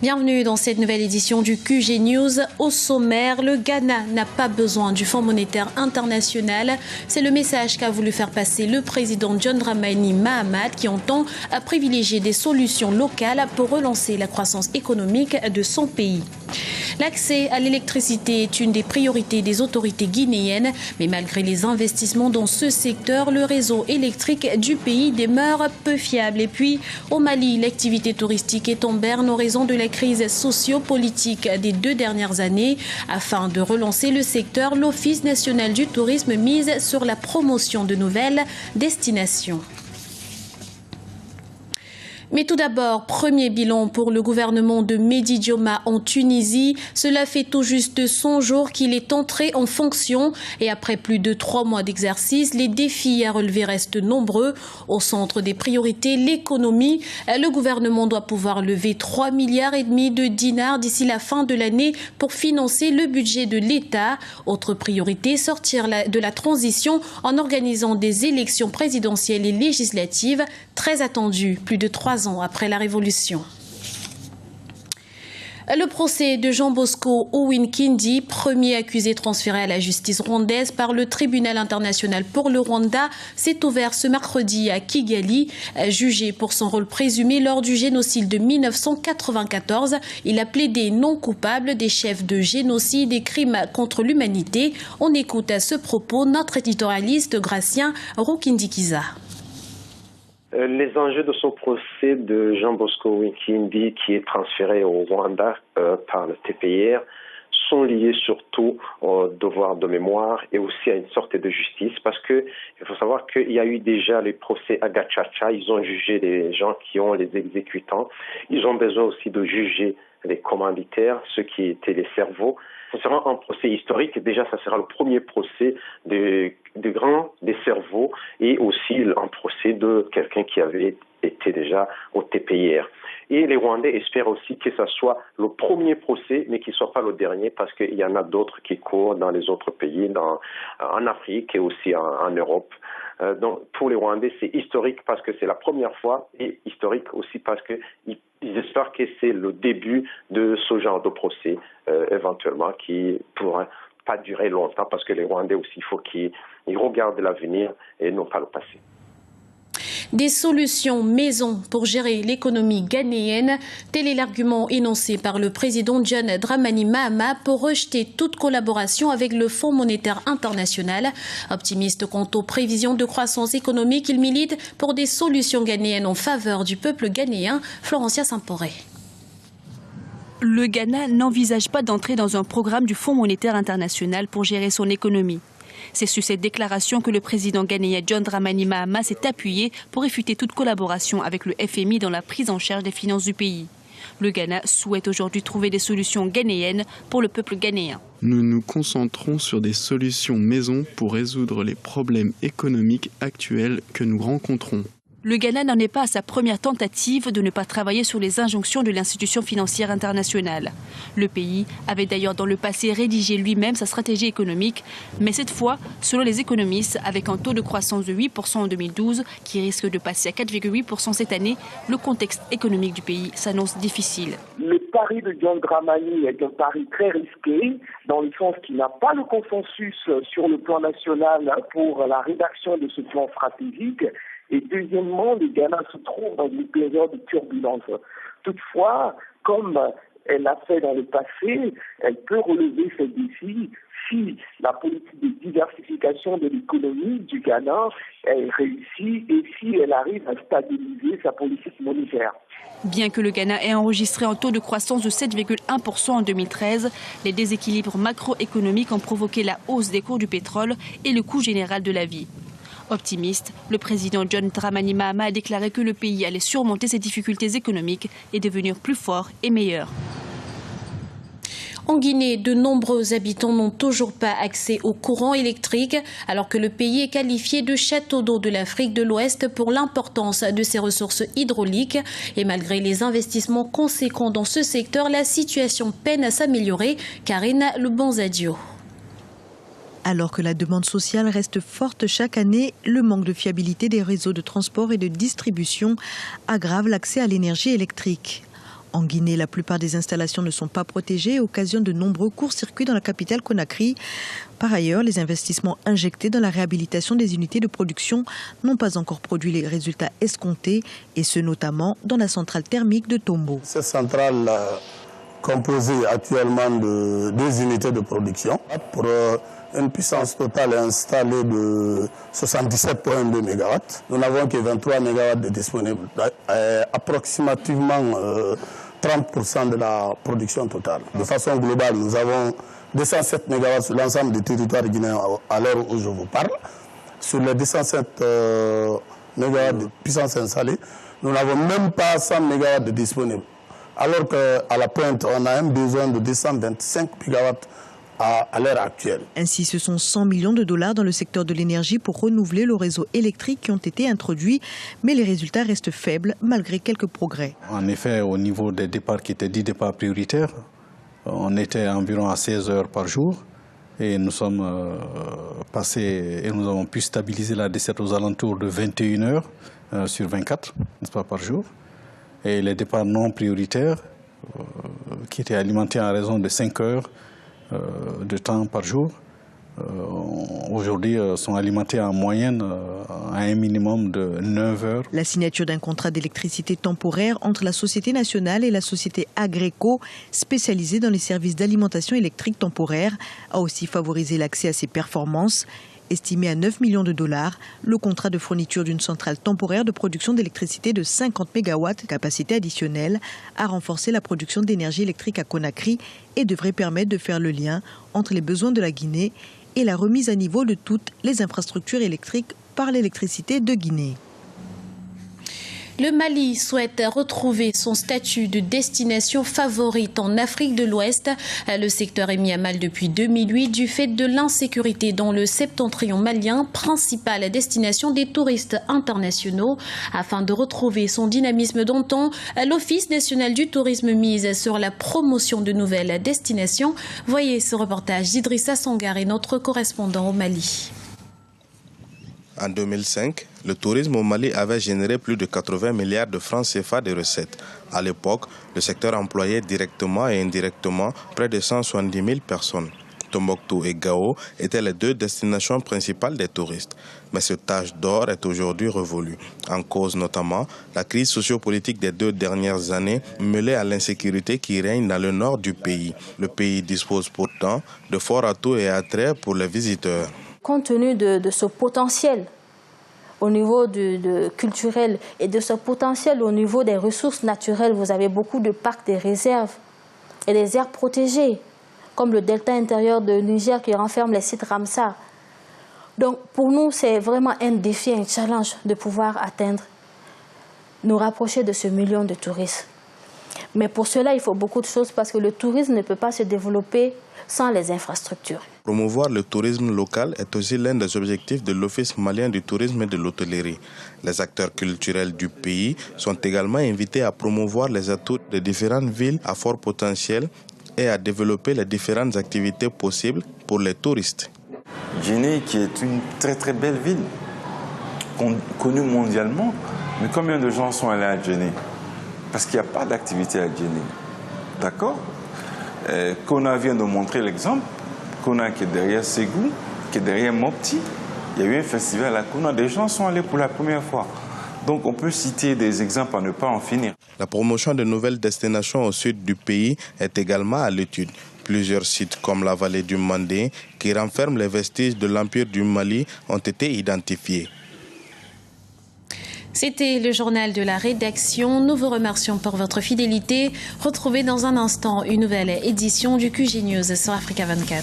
Bienvenue dans cette nouvelle édition du QG News. Au sommaire, le Ghana n'a pas besoin du Fonds monétaire international. C'est le message qu'a voulu faire passer le président John Dramani Mahama qui entend privilégier des solutions locales pour relancer la croissance économique de son pays. L'accès à l'électricité est une des priorités des autorités guinéennes, mais malgré les investissements dans ce secteur, le réseau électrique du pays demeure peu fiable. Et puis, au Mali, l'activité touristique est en berne en raison de la crise socio-politique des 2 dernières années. Afin de relancer le secteur, l'Office national du tourisme mise sur la promotion de nouvelles destinations. Mais tout d'abord, premier bilan pour le gouvernement de Mehdi Dioma en Tunisie. Cela fait tout juste 100 jours qu'il est entré en fonction et après plus de 3 mois d'exercice, les défis à relever restent nombreux. Au centre des priorités, l'économie. Le gouvernement doit pouvoir lever 3,5 milliards de dinars d'ici la fin de l'année pour financer le budget de l'État. Autre priorité, sortir de la transition en organisant des élections présidentielles et législatives très attendues, plus de 3 ans après la Révolution. Le procès de Jean Bosco Owin-Kindi, premier accusé transféré à la justice rwandaise par le tribunal international pour le Rwanda, s'est ouvert ce mercredi à Kigali. Jugé pour son rôle présumé lors du génocide de 1994, il a plaidé non coupable des chefs de génocide et crimes contre l'humanité. On écoute à ce propos notre éditorialiste Gratien Rukindikiza. Les enjeux de ce procès de Jean Bosco Owin-Kindi qui est transféré au Rwanda par le TPIR sont liés surtout au devoir de mémoire et aussi à une sorte de justice parce que il faut savoir qu'il y a eu déjà les procès à Gachacha, ils ont jugé les gens qui ont les exécutants, ils ont besoin aussi de juger les commanditaires, ceux qui étaient les cerveaux. Ce sera un procès historique. Déjà, ça sera le premier procès des grands des cerveaux et aussi un procès de quelqu'un qui avait été déjà au TPIR. Et les Rwandais espèrent aussi que ce soit le premier procès, mais qu'il ne soit pas le dernier, parce qu'il y en a d'autres qui courent dans les autres pays, en Afrique et aussi en Europe. Donc, pour les Rwandais, c'est historique parce que c'est la première fois et historique aussi parce qu'ils espèrent que c'est le début de ce genre de procès, éventuellement, qui ne pourra pas durer longtemps parce que les Rwandais aussi, il faut qu'ils regardent l'avenir et non pas le passé. Des solutions maison pour gérer l'économie ghanéenne, tel est l'argument énoncé par le président John Dramani Mahama pour rejeter toute collaboration avec le Fonds monétaire international. Optimiste quant aux prévisions de croissance économique, il milite pour des solutions ghanéennes en faveur du peuple ghanéen. Florencia Samporé. Le Ghana n'envisage pas d'entrer dans un programme du Fonds monétaire international pour gérer son économie. C'est sur cette déclaration que le président ghanéen John Dramani Mahama s'est appuyé pour réfuter toute collaboration avec le FMI dans la prise en charge des finances du pays. Le Ghana souhaite aujourd'hui trouver des solutions ghanéennes pour le peuple ghanéen. Nous nous concentrons sur des solutions maison pour résoudre les problèmes économiques actuels que nous rencontrons. Le Ghana n'en est pas à sa première tentative de ne pas travailler sur les injonctions de l'institution financière internationale. Le pays avait d'ailleurs dans le passé rédigé lui-même sa stratégie économique, mais cette fois, selon les économistes, avec un taux de croissance de 8% en 2012 qui risque de passer à 4,8% cette année, le contexte économique du pays s'annonce difficile. Le pari de John Dramani est un pari très risqué, dans le sens qu'il n'a pas le consensus sur le plan national pour la rédaction de ce plan stratégique. Et deuxièmement, le Ghana se trouve dans une période de turbulence. Toutefois, comme elle l'a fait dans le passé, elle peut relever ces défis si la politique de diversification de l'économie du Ghana est réussie et si elle arrive à stabiliser sa politique monétaire. Bien que le Ghana ait enregistré un taux de croissance de 7,1% en 2013, les déséquilibres macroéconomiques ont provoqué la hausse des cours du pétrole et le coût général de la vie. Optimiste, le président John Dramani Mahama a déclaré que le pays allait surmonter ses difficultés économiques et devenir plus fort et meilleur. En Guinée, de nombreux habitants n'ont toujours pas accès au courant électrique, alors que le pays est qualifié de château d'eau de l'Afrique de l'Ouest pour l'importance de ses ressources hydrauliques. Et malgré les investissements conséquents dans ce secteur, la situation peine à s'améliorer. Karine Lebonzadio. Alors que la demande sociale reste forte chaque année, le manque de fiabilité des réseaux de transport et de distribution aggrave l'accès à l'énergie électrique. En Guinée, la plupart des installations ne sont pas protégées et occasionnent de nombreux courts-circuits dans la capitale Conakry. Par ailleurs, les investissements injectés dans la réhabilitation des unités de production n'ont pas encore produit les résultats escomptés, et ce notamment dans la centrale thermique de Tombo. Cette centrale composée actuellement de 2 unités de production pour une puissance totale installée de 77,2 MW. Nous n'avons que 23 MW de disponibles, approximativement 30% de la production totale. De façon globale, nous avons 207 MW sur l'ensemble du territoire guinéen à l'heure où je vous parle. Sur les 207 MW de puissance installée, nous n'avons même pas 100 MW de disponibles. Alors qu'à la pointe, on a un besoin de 225 MW à l'heure actuelle. Ainsi, ce sont 100 millions de dollars dans le secteur de l'énergie pour renouveler le réseau électrique qui ont été introduits, mais les résultats restent faibles malgré quelques progrès. En effet, au niveau des départs qui étaient 10 départs prioritaires, on était environ à 16 heures par jour et nous sommes passés et nous avons pu stabiliser la desserte aux alentours de 21 heures sur 24, n'est-ce pas, par jour. Et les départs non prioritaires qui étaient alimentés en raison de 5 heures de temps par jour, aujourd'hui sont alimentés en moyenne à un minimum de 9 heures. La signature d'un contrat d'électricité temporaire entre la Société nationale et la société Agreco, spécialisée dans les services d'alimentation électrique temporaire, a aussi favorisé l'accès à ces performances. Estimé à 9 millions de dollars, le contrat de fourniture d'une centrale temporaire de production d'électricité de 50 MW capacité additionnelle a renforcé la production d'énergie électrique à Conakry et devrait permettre de faire le lien entre les besoins de la Guinée et la remise à niveau de toutes les infrastructures électriques par l'électricité de Guinée. Le Mali souhaite retrouver son statut de destination favorite en Afrique de l'Ouest. Le secteur est mis à mal depuis 2008 du fait de l'insécurité dans le septentrion malien, principale destination des touristes internationaux. Afin de retrouver son dynamisme d'antan, l'Office national du tourisme mise sur la promotion de nouvelles destinations. Voyez ce reportage d'Idrissa Sangaré, notre correspondant au Mali. En 2005, le tourisme au Mali avait généré plus de 80 milliards de francs CFA de recettes. À l'époque, le secteur employait directement et indirectement près de 170 000 personnes. Tombouctou et Gao étaient les 2 destinations principales des touristes. Mais ce tâche d'or est aujourd'hui révolu. En cause notamment la crise sociopolitique des 2 dernières années mêlée à l'insécurité qui règne dans le nord du pays. Le pays dispose pourtant de forts atouts et attraits pour les visiteurs. Compte tenu de ce potentiel au niveau culturel et de ce potentiel au niveau des ressources naturelles, vous avez beaucoup de parcs, des réserves et des aires protégées, comme le delta intérieur de Niger qui renferme les sites Ramsar. Donc pour nous, c'est vraiment un défi, un challenge de pouvoir atteindre, nous rapprocher de ce million de touristes. Mais pour cela, il faut beaucoup de choses parce que le tourisme ne peut pas se développer sans les infrastructures. Promouvoir le tourisme local est aussi l'un des objectifs de l'Office malien du tourisme et de l'hôtellerie. Les acteurs culturels du pays sont également invités à promouvoir les atouts de différentes villes à fort potentiel et à développer les différentes activités possibles pour les touristes. Djenné, qui est une très très belle ville, connue mondialement, mais combien de gens sont allés à Djenné? Parce qu'il n'y a pas d'activité à Djenné. D'accord? Kona vient de montrer l'exemple. Kona qui est derrière Ségou, qui est derrière Mopti. Il y a eu un festival à Kona. Des gens sont allés pour la première fois. Donc on peut citer des exemples à ne pas en finir. La promotion de nouvelles destinations au sud du pays est également à l'étude. Plusieurs sites comme la vallée du Mandé, qui renferment les vestiges de l'Empire du Mali, ont été identifiés. C'était le journal de la rédaction. Nous vous remercions pour votre fidélité. Retrouvez dans un instant une nouvelle édition du QG News sur Africa 24.